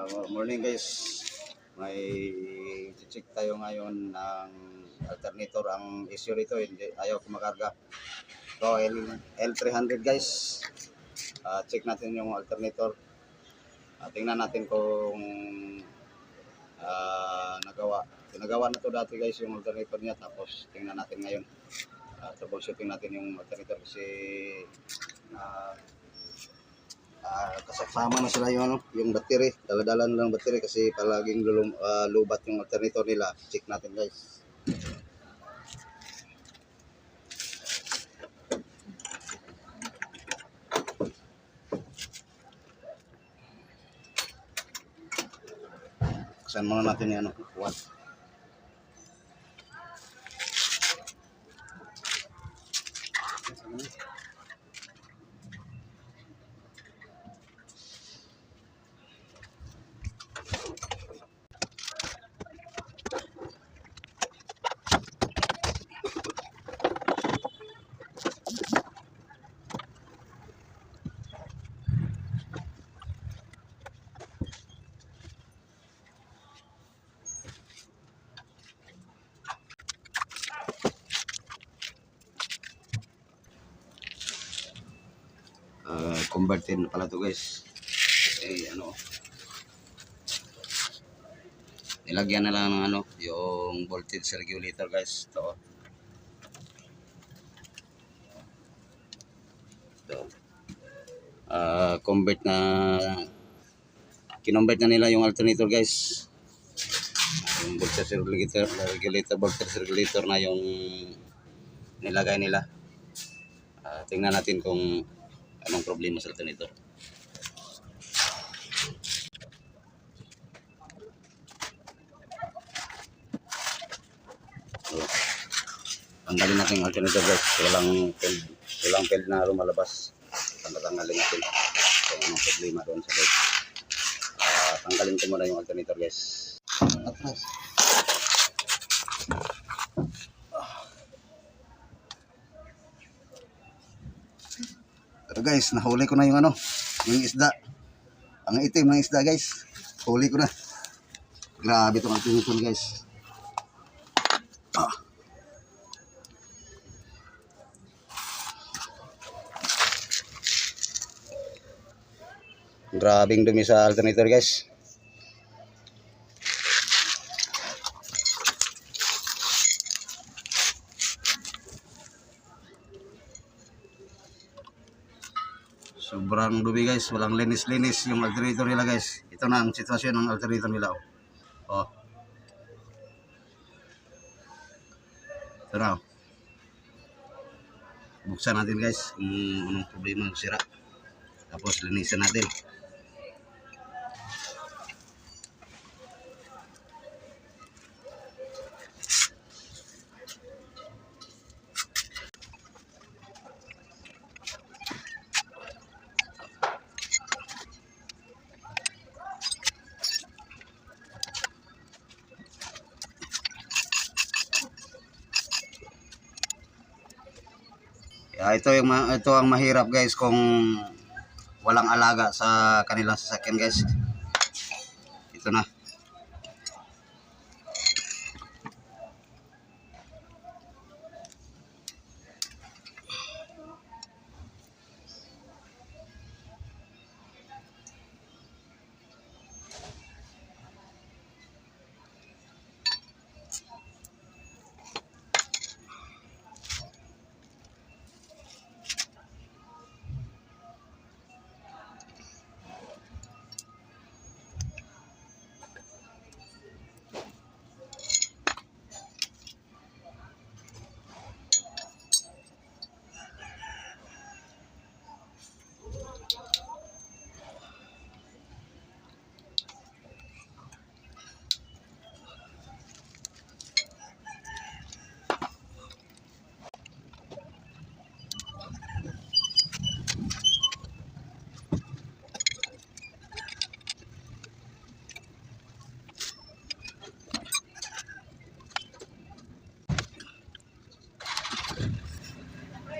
Morning guys, may check tayo ngayon ng alternator. Ang issue nito, hindi ayaw kumakarga. So L300 guys, check natin yung alternator. Tingnan natin kung ginagawa na to dati guys yung alternator niya. Tapos tingnan natin ngayon, troubleshooting natin yung alternator kasi kasama na sila yung battery, dala-dala na lang battery kasi palaging lubat yung alternator nila. Check natin guys. Saan muna natin yan, what? Converted na pala to guys. Nilagyan na lang ng yung voltage regulator guys. Ito. Kinonvert na nila yung alternator guys. Yung voltage regulator na yung nilagay nila. Tingnan natin kung anong problema sa alternator. Tanggalin natin yung alternator guys. Walang field na lumalabas. Tanggalin natin kung anong problema doon sa loob. Tanggalin ko muna yung alternator guys. Pero guys, nahuli ko na yung yung isda. Ang itim ng isda guys. Huli ko na. Grabe itong alternator guys. Grabing dumi sa alternator guys. Sobrang dumi guys, walang linis-linis yung alternator nila guys. Ito na ang sitwasyon ng alternator nila. Oh. Ito na. Buksan natin guys kung anong problema ng sira. Tapos linisan natin. Ito ang mahirap guys kung walang alaga sa kanilang sasakyan guys. Ito na.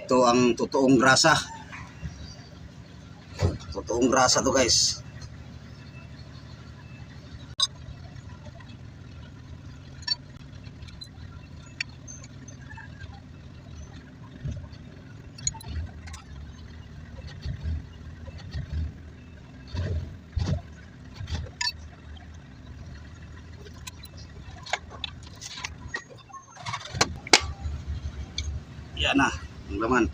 Ito ang totoong grasa. Totoong grasa to guys. laman.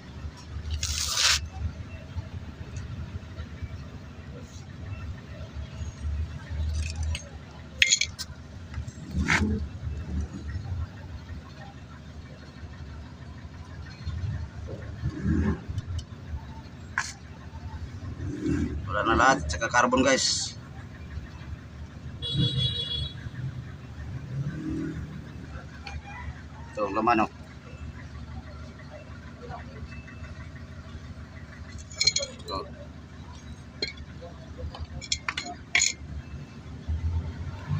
Wala na lahat, tsaka carbon guys. Ito ang laman oh. Ito.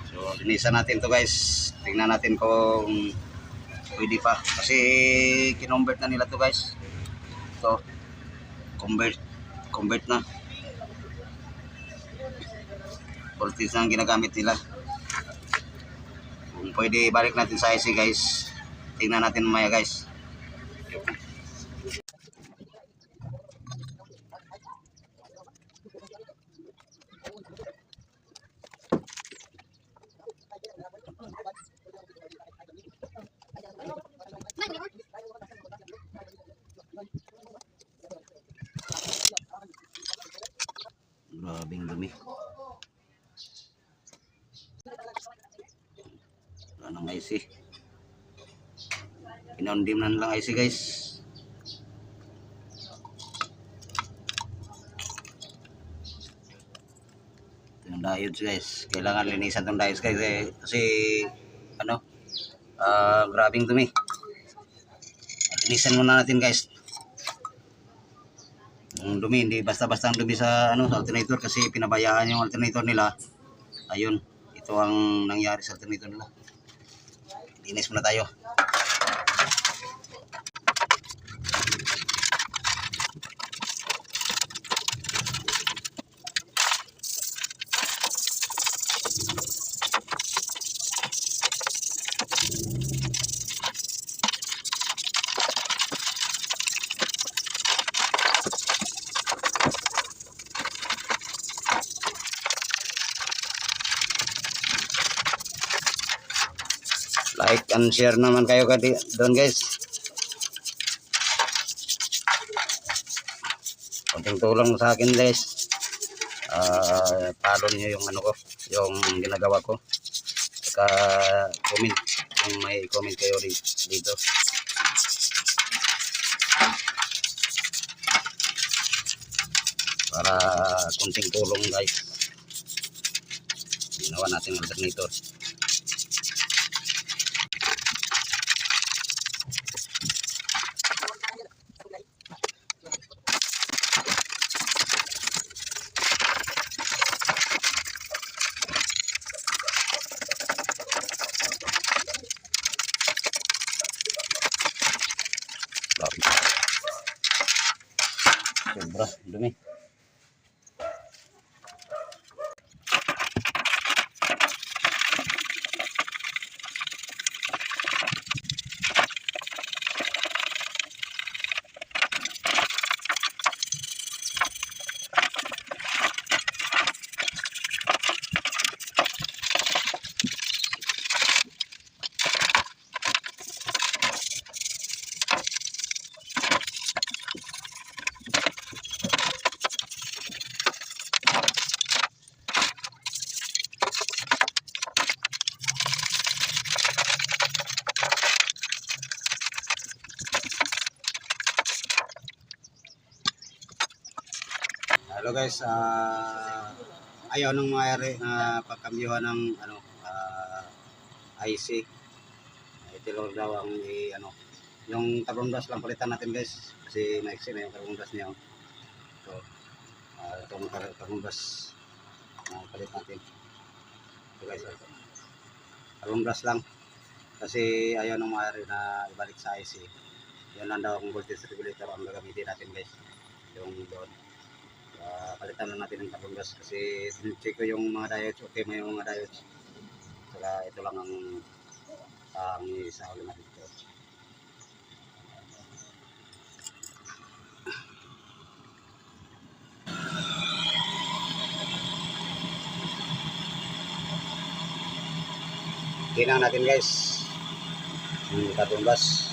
So linisan natin to guys. Tingnan natin kung pwede pa. Kasi kinonvert na nila to guys. Ito. Convert na. Voltage na ang ginagamit nila. Kung pwede balik natin sa IC guys. Tingnan natin mamaya guys. Grabing dumi. Wala nang IC. Pinondim na lang IC guys. Ito yung diodes guys. Kailangan linisan itong diodes guys kasi ano, grabing dumi. Linisan muna natin guys. Yung dumi, hindi basta-basta ang dumi sa ano, sa alternator kasi pinabayaan yung alternator nila. Ayun, ito ang nangyari sa alternator nila. Linis muna tayo. Like and share naman kayo doon guys. Konting tulong sa akin guys. Follow niyo yung ano ko, yung ginagawa ko. Saka comment kung may comment kayo dito. Para konting tulong guys. Ginawa natin ang alternator. Sobra dumi. Hello guys, ayaw nang mayari na pagkambyuhan ng ano, IC. Ito lang daw ang ano, yung carbon brush lang palitan natin guys kasi maiksi na yung carbon brush niya. So, itong carbon brush palit natin. So guys, carbon brush lang kasi ayaw nang mayari na ibalik sa IC. Yan lang daw ang voltage regulator ang gagamitin natin guys. Yung doon. Palitan lang natin ng carbon brush kasi check ko yung mga diodes, okay may mga diodes. Saka ito lang ang isa ulit natin ito. Tingnan natin guys yung carbon brush.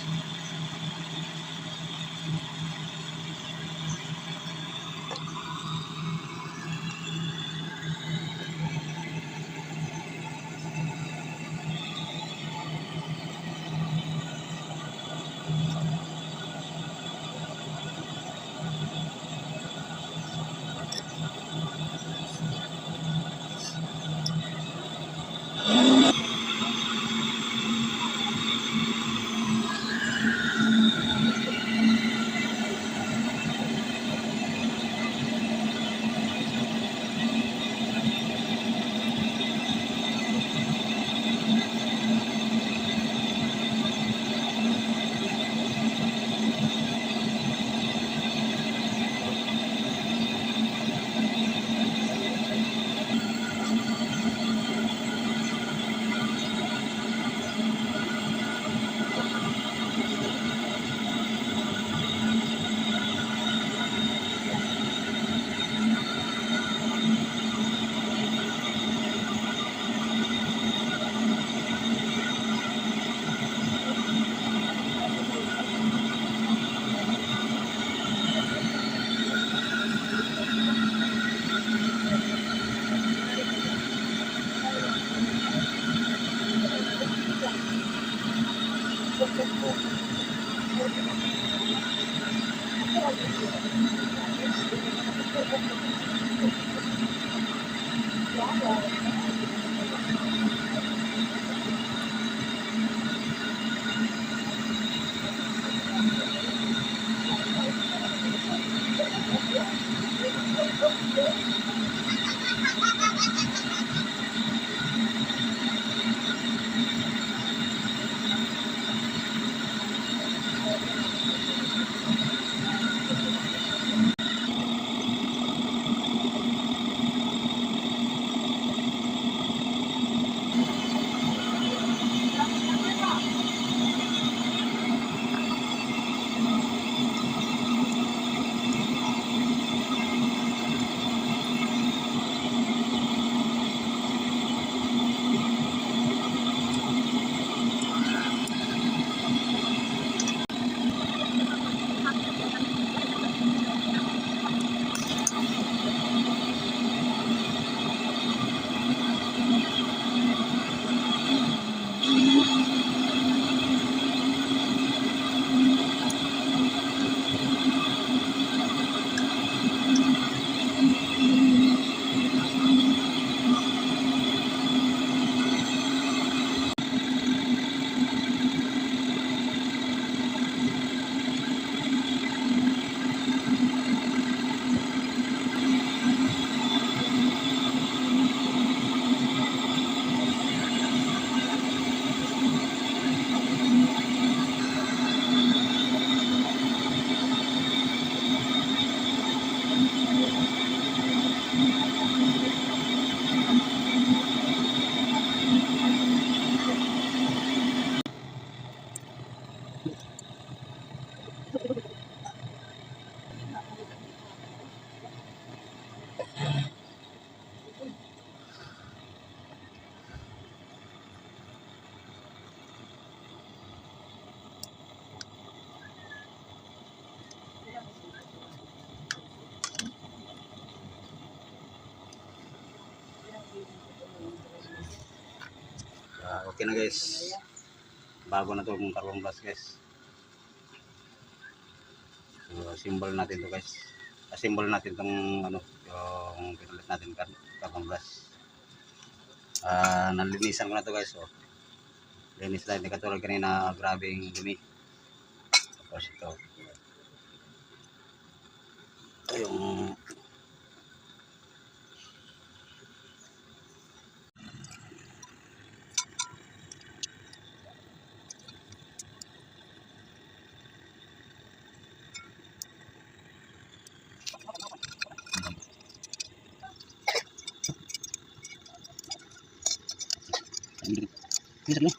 Okay na guys. Bago na to kung carbon blast guys. So, assemble natin to guys. Assemble natin tong ano, yung pinalit natin carbon blast. Nalinisan ko na to guys. So, linis lang. Hindi katulad kanina, grabing dumi. Tapos ito. Ito yung Bisa dulu.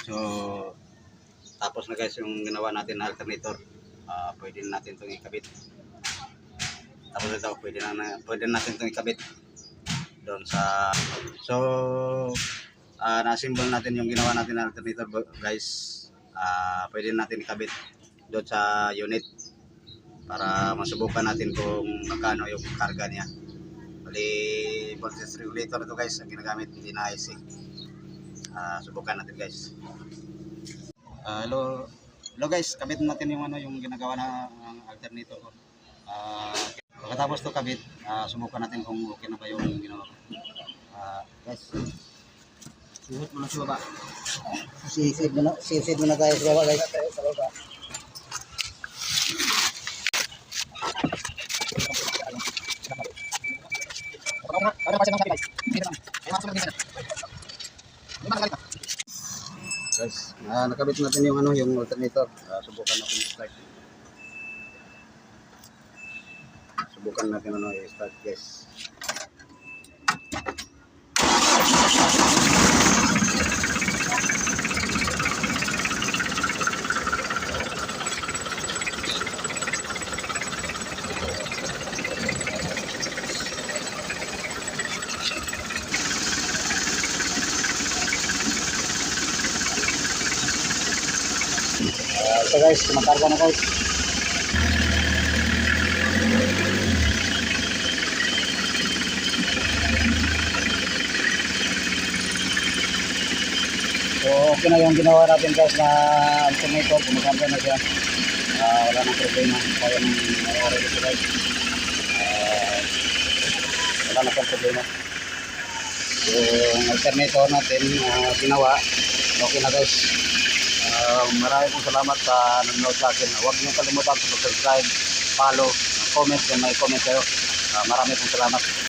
So, tapos na guys yung ginawa natin na alternator. Pwede na natin itong ikabit. Tapos ito, pwede natin itong ikabit doon sa... So, na-assemble natin yung ginawa natin na alternator guys. Pwede natin ikabit doon sa unit para masubukan natin kung magkano yung karga niya. Bali, voltage regulator ito guys ang ginagamit, hindi na IC. Subukan natin guys. Hello guys, kabit natin yung yung ginagawa na alternator ko. Pagkatapos to kabit, subukan natin kung okay na ba yung ginawa ko. Guys, suhot mo na sa baba. Sisid mo na tayo sa baba guys. Guys, nakabit natin yung yung alternator. Subukan natin i-start. Subukan natin i-start guys. Ito guys, kumakarga na guys. So okay na yung ginawa natin guys na alternator, kumakarga na siya. Wala nang problema. Kaya nang nangyari dito guys. Wala na pang problema. So yung alternator natin ginawa, okay na guys. Maraming pong salamat sa nanonood sa akin. Huwag niyo kalimutan sa subscribe, follow, comment, and may comment kayo. Maraming pong salamat.